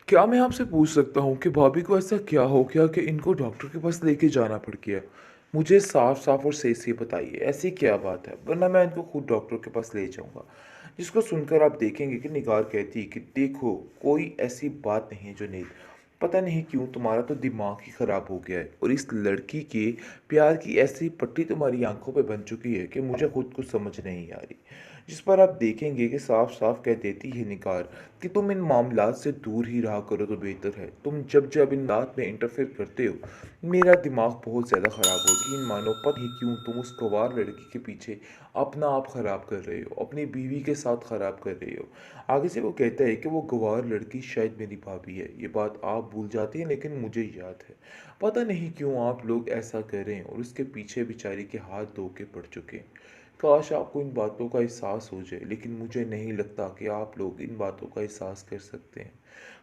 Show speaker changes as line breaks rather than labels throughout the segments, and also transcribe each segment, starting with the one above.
क्या मैं आपसे पूछ सकता हूँ कि भाभी को ऐसा क्या हो गया कि इनको डॉक्टर के पास लेके जाना पड़ गया? मुझे साफ-साफ और सही-सही बताइए, ऐसी क्या बात है? वरना मैं इनको खुद डॉक्टर के पास ले जाऊँगा। जिसको सुनकर आप देखेंगे कि निगार कहती है कि देखो, कोई ऐसी बात नहीं है जुनैद, पता नहीं क्यों तुम्हारा तो दिमाग ही ख़राब हो गया है और इस लड़की के प्यार की ऐसी पट्टी तुम्हारी आँखों पे बन चुकी है कि मुझे खुद कुछ समझ नहीं आ रही। जिस पर आप देखेंगे कि साफ-साफ कह देती है निगार कि तुम इन मामलात से दूर ही रहा करो तो बेहतर है। तुम जब इन बात में इंटरफेयर करते हो, मेरा दिमाग बहुत ज़्यादा ख़राब हो यकीन मानो पता नहीं क्यों तुम उस गँवार लड़की के पीछे अपना आप ख़राब कर रहे हो, अपनी बीवी के साथ ख़राब कर रहे हो। आगे से वो कहता है कि वो गँवार लड़की शायद मेरी भाभी है। ये बात आप भूल जाते हैं लेकिन मुझे याद है। पता नहीं क्यों आप लोग ऐसा कर रहे हैं और उसके पीछे बेचारी के हाथ धो के पड़ चुके हैं। काश आपको इन बातों का एहसास हो जाए लेकिन मुझे नहीं लगता कि आप लोग इन बातों का एहसास कर सकते हैं।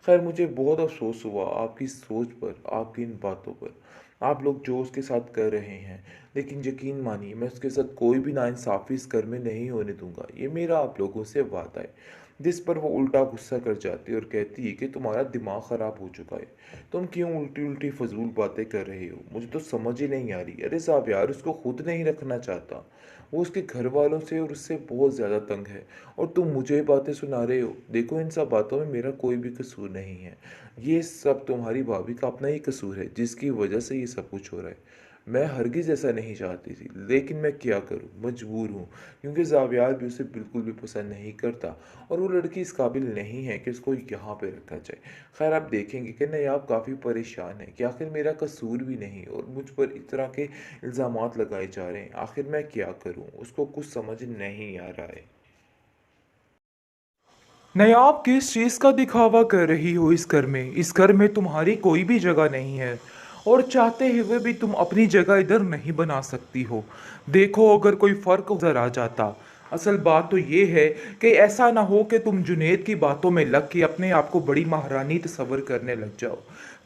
खैर मुझे बहुत अफ़सोस हुआ आपकी सोच पर, आपकी इन बातों पर। आप लोग जो उसके साथ कर रहे हैं, लेकिन यकीन मानिए मैं उसके साथ कोई भी नाइंसाफ़ी इस घर में नहीं होने दूँगा। ये मेरा आप लोगों से वादा है। जिस पर वो उल्टा गुस्सा कर जाती है और कहती है कि तुम्हारा दिमाग ख़राब हो चुका है। तुम क्यों उल्टी-उल्टी फ़ज़ूल बातें कर रहे हो? मुझे तो समझ ही नहीं आ रही। अरे साहब यार उसको खुद नहीं रखना चाहता। वो उसके घर वालों से और उससे बहुत ज़्यादा तंग है और तुम मुझे बातें सुना रहे हो। देखो इन सब बातों में मेरा कोई भी कसूर नहीं है। ये सब तुम्हारी भाभी का अपना ही कसूर है जिसकी वजह से ये सब कुछ हो रहा है। मैं हरगिज़ ऐसा नहीं चाहती थी लेकिन मैं क्या करूँ मजबूर हूँ क्योंकि ज़ावियार भी उसे बिल्कुल भी पसंद नहीं करता और वो लड़की इस काबिल नहीं है कि उसको यहाँ पे रखा जाए। खैर आप देखेंगे कि नायाब काफ़ी परेशान है कि आखिर मेरा कसूर भी नहीं और मुझ पर इस तरह के इल्ज़ामात लगाए जा रहे हैं। आखिर मैं क्या करूँ? उसको कुछ समझ नहीं आ रहा है।
नहीं, आप किस चीज़ का दिखावा कर रही हो इस घर में? इस घर में तुम्हारी कोई भी जगह नहीं है और चाहते हुए भी तुम अपनी जगह इधर नहीं बना सकती हो। देखो अगर कोई फ़र्क नज़र आ जाता। असल बात तो ये है कि ऐसा ना हो कि तुम जुनैद की बातों में लग के अपने आप को बड़ी महारानी तस्वर करने लग जाओ।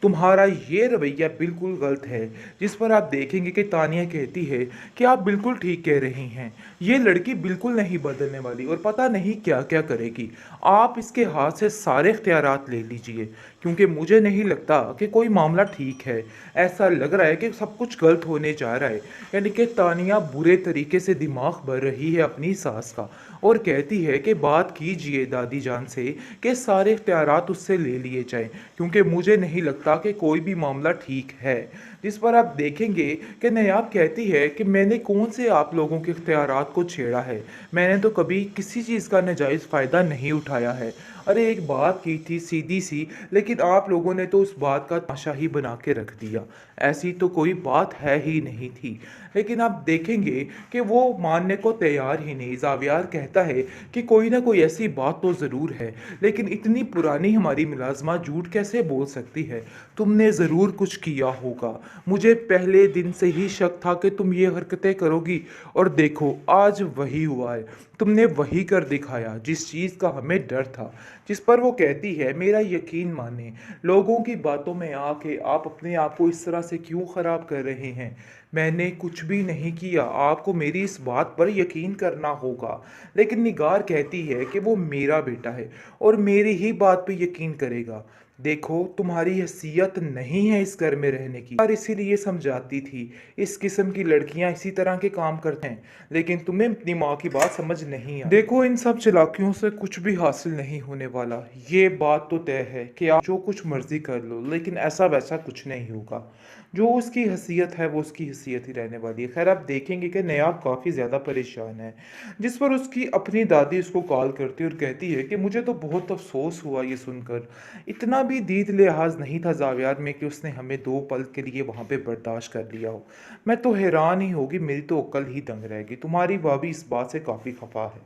तुम्हारा ये रवैया बिल्कुल गलत है, जिस पर आप देखेंगे कि तानिया कहती है कि आप बिल्कुल ठीक कह रही हैं। ये लड़की बिल्कुल नहीं बदलने वाली और पता नहीं क्या-क्या करेगी। आप इसके हाथ से सारे इख्तियारात ले लीजिए क्योंकि मुझे नहीं लगता कि कोई मामला ठीक है। ऐसा लग रहा है कि सब कुछ गलत होने जा रहा है। यानी कि तानिया बुरे तरीके से दिमाग भर रही है अपनी सास का और कहती है कि बात कीजिए दादी जान से कि सारे इख्तियारात उससे ले लिए जाएँ क्योंकि मुझे नहीं लगता कि कोई भी मामला ठीक है। जिस पर आप देखेंगे कि नायाब कहती है कि मैंने कौन से आप लोगों के इख्तियारात को छेड़ा है। मैंने तो कभी किसी चीज़ का नाजायज़ फ़ायदा नहीं उठाया है। अरे एक बात की थी सीधी-सी, लेकिन आप लोगों ने तो उस बात का तमाशा ही बना के रख दिया। ऐसी तो कोई बात है ही नहीं थी। लेकिन आप देखेंगे कि वो मानने को तैयार ही नहीं। ज़ावियार कहता है कि कोई ना कोई ऐसी बात तो ज़रूर है, लेकिन इतनी पुरानी हमारी मुलाज़मा झूठ कैसे बोल सकती है? तुमने ज़रूर कुछ किया होगा। मुझे पहले दिन से ही शक था कि तुम ये हरकतें करोगी और देखो आज वही हुआ है। तुमने वही कर दिखाया जिस चीज़ का हमें डर था। जिस पर वो कहती है मेरा यकीन माने, लोगों की बातों में आके आप अपने आप को इस तरह से क्यों ख़राब कर रहे हैं? मैंने कुछ भी नहीं किया, आपको मेरी इस बात पर यकीन करना होगा। लेकिन निगार कहती है कि वो मेरा बेटा है और मेरी ही बात पे यकीन करेगा। देखो तुम्हारी हैसियत नहीं है इस घर में रहने की और इसीलिए समझाती थी। इस किस्म की लड़कियां इसी तरह के काम करते हैं, लेकिन तुम्हें अपनी माँ की बात समझ नहीं आई। देखो इन सब चालाकियों से कुछ भी हासिल नहीं होने वाला। ये बात तो तय है कि आप जो कुछ मर्जी कर लो, लेकिन ऐसा वैसा कुछ नहीं होगा। जो उसकी हैसियत है वो उसकी हैसियत ही रहने वाली है। खैर आप देखेंगे कि नयाब काफ़ी ज़्यादा परेशान है। जिस पर उसकी अपनी दादी उसको कॉल करती है और कहती है कि मुझे तो बहुत अफसोस हुआ ये सुनकर। इतना भी दीद लिहाज नहीं था ज़ावियार में कि उसने हमें 2 पल के लिए वहाँ पे बर्दाश्त कर लिया हो। मैं तो हैरान ही होगी, मेरी तो अक्ल ही दंग रह गई। तुम्हारी भाभी इस बात से काफ़ी खफा है।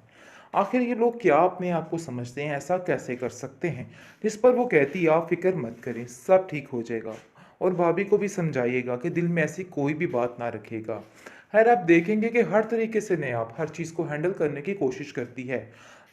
आखिर ये लोग क्या अपने आप को समझते हैं, ऐसा कैसे कर सकते हैं? जिस पर वो कहती है आप फ़िक्र मत करें, सब ठीक हो जाएगा। और भाभी को भी समझाइएगा कि दिल में ऐसी कोई भी बात ना रखेगा। खैर आप देखेंगे कि हर तरीके से नेहाब हर चीज़ को हैंडल करने की कोशिश करती है,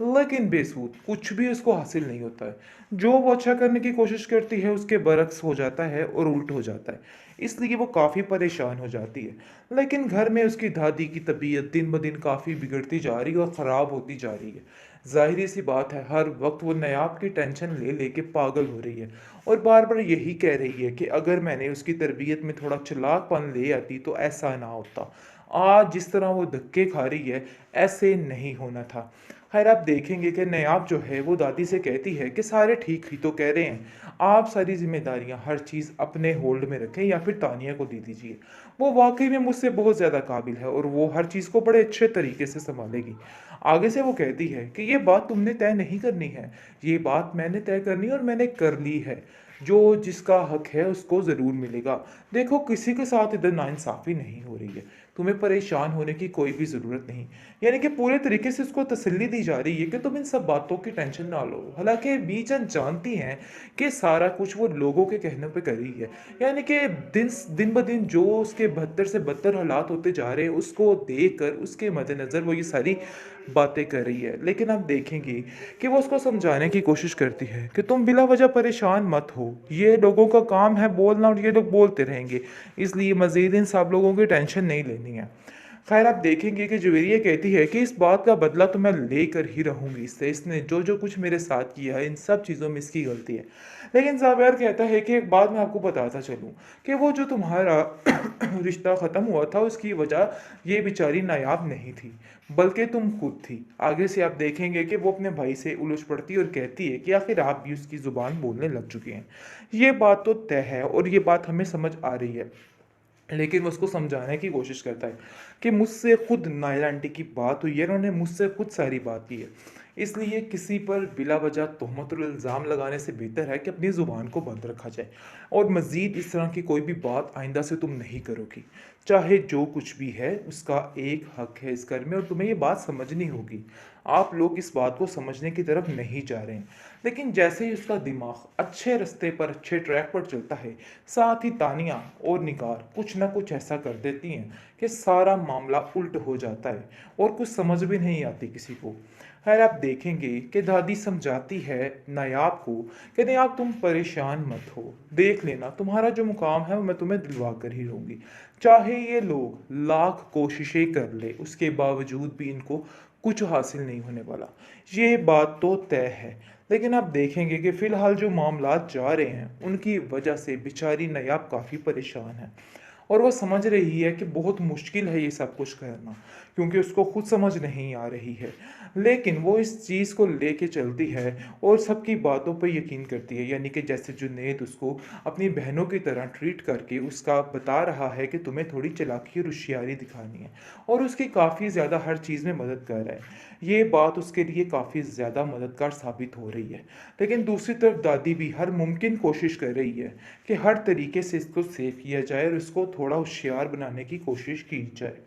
लेकिन बेसूद कुछ भी उसको हासिल नहीं होता है। जो वो अच्छा करने की कोशिश करती है उसके बरक्स हो जाता है और उल्ट हो जाता है। इसलिए वो काफ़ी परेशान हो जाती है। लेकिन घर में उसकी दादी की तबीयत दिन ब दिन काफ़ी बिगड़ती जा रही है और ख़राब होती जा रही है। ज़ाहिर सी बात है, हर वक्त वो नायाब की टेंशन ले लेके पागल हो रही है और बार बार यही कह रही है कि अगर मैंने उसकी तरबियत में थोड़ा चालाकपन ले आती तो ऐसा ना होता। आज जिस तरह वो धक्के खा रही है, ऐसे नहीं होना था। खैर, आप देखेंगे कि नायाब जो है वो दादी से कहती है कि सारे ठीक ही तो कह रहे हैं, आप सारी जिम्मेदारियां हर चीज़ अपने होल्ड में रखें या फिर तानिया को दे दीजिए। वो वाकई में मुझसे बहुत ज़्यादा काबिल है और वो हर चीज़ को बड़े अच्छे तरीके से संभालेगी। आगे से वो कहती है कि ये बात तुमने तय नहीं करनी है, ये बात मैंने तय करनी है और मैंने कर ली है। जो जिसका हक है उसको ज़रूर मिलेगा। देखो, किसी के साथ इधर नाइंसाफ़ी नहीं हो रही है, तुम्हें परेशान होने की कोई भी ज़रूरत नहीं। यानी कि पूरे तरीके से उसको तसल्ली दी जा रही है कि तुम इन सब बातों की टेंशन ना लो। हालाँकि बीचन जानती हैं कि सारा कुछ वो लोगों के कहने पे कर रही है। यानी कि दिन ब दिन जो उसके बदतर से बदतर हालात होते जा रहे हैं, उसको देखकर उसके मद्देनज़र वो ये सारी बातें कर रही है। लेकिन आप देखेंगे कि वो उसको समझाने की कोशिश करती है कि तुम बिला वजह परेशान मत हो। ये लोगों का काम है बोलना और ये लोग बोलते रहेंगे। इसलिए मज़ीद इन सब लोगों की टेंशन नहीं लेनी है। खैर, आप देखेंगे कि जुवेरिया कहती है कि इस बात का बदला तो मैं लेकर ही रहूँगी इससे। इसने जो कुछ मेरे साथ किया है, इन सब चीज़ों में इसकी गलती है। लेकिन ज़ावेर कहता है कि एक बात मैं आपको बताता चलूँ कि वो जो तुम्हारा रिश्ता ख़त्म हुआ था, उसकी वजह ये बेचारी नायाब नहीं थी, बल्कि तुम खुद थी। आगे से आप देखेंगे कि वो अपने भाई से उलझ पड़ती है और कहती है कि आखिर आप भी उसकी ज़ुबान बोलने लग चुके हैं। ये बात तो तय है और ये बात हमें समझ आ रही है। लेकिन वो उसको समझाने की कोशिश करता है कि मुझसे खुद नायला आंटी की बात हुई है, उन्होंने मुझसे खुद सारी बात की है। इसलिए किसी पर बिला वजह तोहमत और इल्ज़ाम लगाने से बेहतर है कि अपनी ज़ुबान को बंद रखा जाए और मज़ीद इस तरह की कोई भी बात आइंदा से तुम नहीं करोगी। चाहे जो कुछ भी है उसका एक हक है इस घर में और तुम्हें ये बात समझनी होगी। आप लोग इस बात को समझने की तरफ नहीं जा रहे हैं। लेकिन जैसे ही उसका दिमाग अच्छे रास्ते पर, अच्छे ट्रैक पर चलता है, साथ ही तानिया और निगार कुछ ना कुछ ऐसा कर देती हैं कि सारा मामला उल्ट हो जाता है और कुछ समझ भी नहीं आती किसी को। खैर, आप देखेंगे कि दादी समझाती है नायाब को कि नायाब तुम परेशान मत हो, देख लेना तुम्हारा जो मुकाम है वो मैं तुम्हें दिलवा कर ही रहूँगी। चाहे ये लोग लाख कोशिशें कर ले, उसके बावजूद भी इनको कुछ हासिल नहीं होने वाला। ये बात तो तय है। लेकिन आप देखेंगे कि फ़िलहाल जो मामलात जा रहे हैं, उनकी वजह से बेचारी नायाब काफ़ी परेशान है और वो समझ रही है कि बहुत मुश्किल है ये सब कुछ करना, क्योंकि उसको खुद समझ नहीं आ रही है। लेकिन वो इस चीज़ को लेके चलती है और सबकी बातों पे यकीन करती है। यानी कि जैसे जुनैद उसको अपनी बहनों की तरह ट्रीट करके उसका बता रहा है कि तुम्हें थोड़ी चालाकी और होशियारी दिखानी है और उसकी काफ़ी ज़्यादा हर चीज़ में मदद कर रहा है। ये बात उसके लिए काफ़ी ज़्यादा मददगार साबित हो रही है। लेकिन दूसरी तरफ दादी भी हर मुमकिन कोशिश कर रही है कि हर तरीके से इसको सेव किया जाए और इसको थोड़ा होशियार बनाने की कोशिश की जाए।